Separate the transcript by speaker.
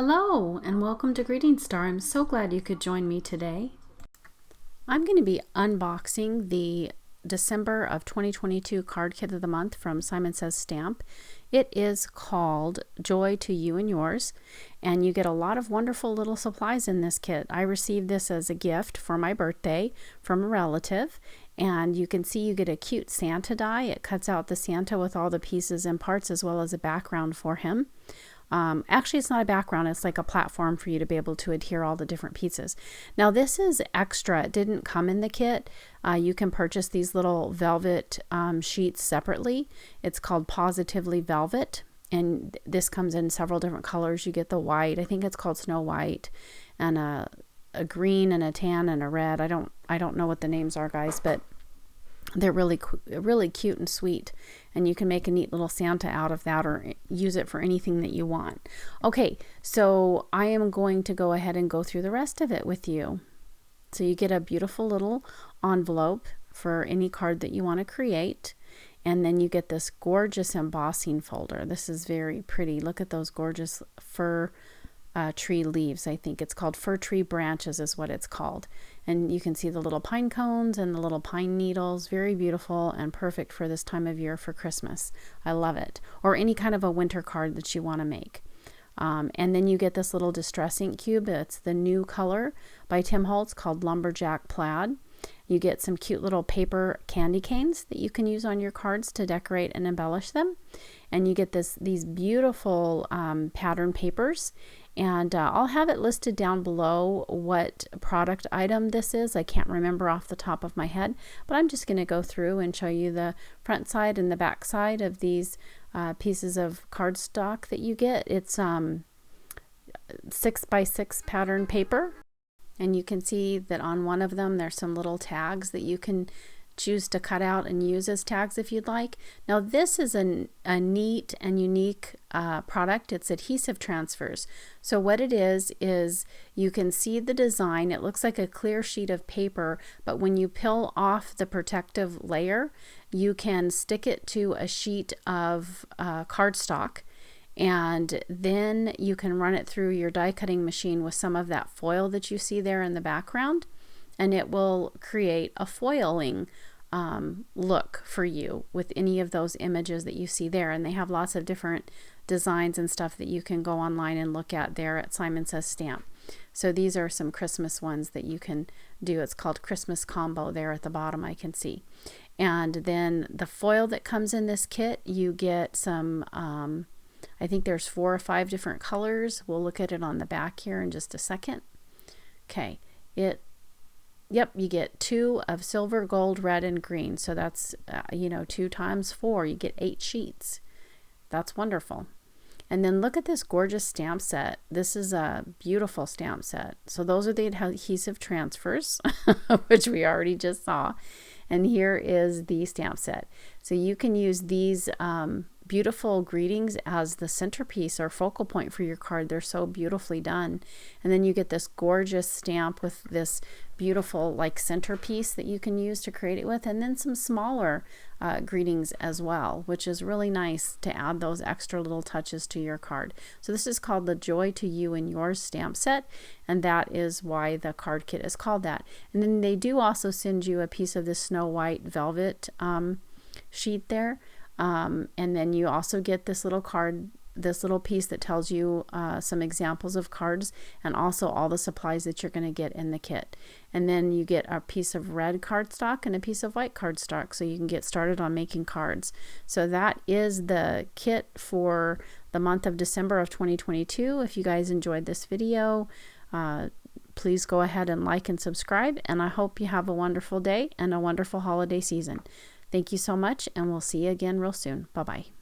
Speaker 1: Hello and welcome to Greetingstar. I'm so glad you could join me today. I'm going to be unboxing the December of 2022 card kit of the month from Simon Says Stamp. It is called Joy to You and Yours, and you get a lot of wonderful little supplies in this kit. I received this as a gift for my birthday from a relative, and you can see you get a cute Santa die. It cuts out the Santa with all the pieces and parts as well as a background for him. Actually, it's not a background, it's like a platform for you to be able to adhere all the different pieces. Now this is extra, it didn't come in the kit. You can purchase these little velvet sheets separately. It's called Positively Velvet, and this comes in several different colors. You get the white, I think it's called Snow White, and a green and a tan and a red. I don't know what the names are, guys, but they're really cute and sweet, and you can make a neat little Santa out of that or use it for anything that you want. Okay, so I am going to go ahead and go through the rest of it with you. So you get a beautiful little envelope for any card that you want to create, and then you get this gorgeous embossing folder. This is very pretty. Look at those gorgeous fir tree leaves. I think it's called fir tree branches is what it's called, and you can see the little pine cones and the little pine needles. Very beautiful and perfect for this time of year for Christmas. I love it, or any kind of a winter card that you want to make. And then you get this little distress ink cube. It's the new color by Tim Holtz called Lumberjack Plaid. You get some cute little paper candy canes that you can use on your cards to decorate and embellish them. And you get these beautiful pattern papers. And I'll have it listed down below what product item this is. I can't remember off the top of my head, but I'm just going to go through and show you the front side and the back side of these pieces of cardstock that you get. It's 6x6 pattern paper. And you can see that on one of them there's some little tags that you can choose to cut out and use as tags if you'd like. Now this is a neat and unique product. It's adhesive transfers. So what it is you can see the design. It looks like a clear sheet of paper, but when you peel off the protective layer, you can stick it to a sheet of cardstock, and then you can run it through your die cutting machine with some of that foil that you see there in the background, and it will create a foiling look for you with any of those images that you see there. And they have lots of different designs and stuff that you can go online and look at there at Simon Says Stamp. So these are some Christmas ones that you can do. It's called Christmas Combo there at the bottom, I can see. And then the foil that comes in this kit, you get some I think there's 4 or 5 different colors. We'll look at it on the back here in just a second. Okay, yep, you get 2 of silver, gold, red, and green. So that's, 2 times 4, you get 8 sheets. That's wonderful. And then look at this gorgeous stamp set. This is a beautiful stamp set. So those are the adhesive transfers, which we already just saw. And here is the stamp set. So you can use these beautiful greetings as the centerpiece or focal point for your card. They're so beautifully done. And then you get this gorgeous stamp with this beautiful like centerpiece that you can use to create it with, and then some smaller greetings as well, which is really nice to add those extra little touches to your card. So this is called the Joy to You and Yours stamp set, and that is why the card kit is called that. And then they do also send you a piece of this Snow White velvet sheet there. And then you also get this little card, this little piece that tells you some examples of cards and also all the supplies that you're going to get in the kit. And then you get a piece of red cardstock and a piece of white cardstock so you can get started on making cards. So that is the kit for the month of December of 2022. If you guys enjoyed this video, please go ahead and like and subscribe, and I hope you have a wonderful day and a wonderful holiday season. Thank you so much, and we'll see you again real soon. Bye-bye.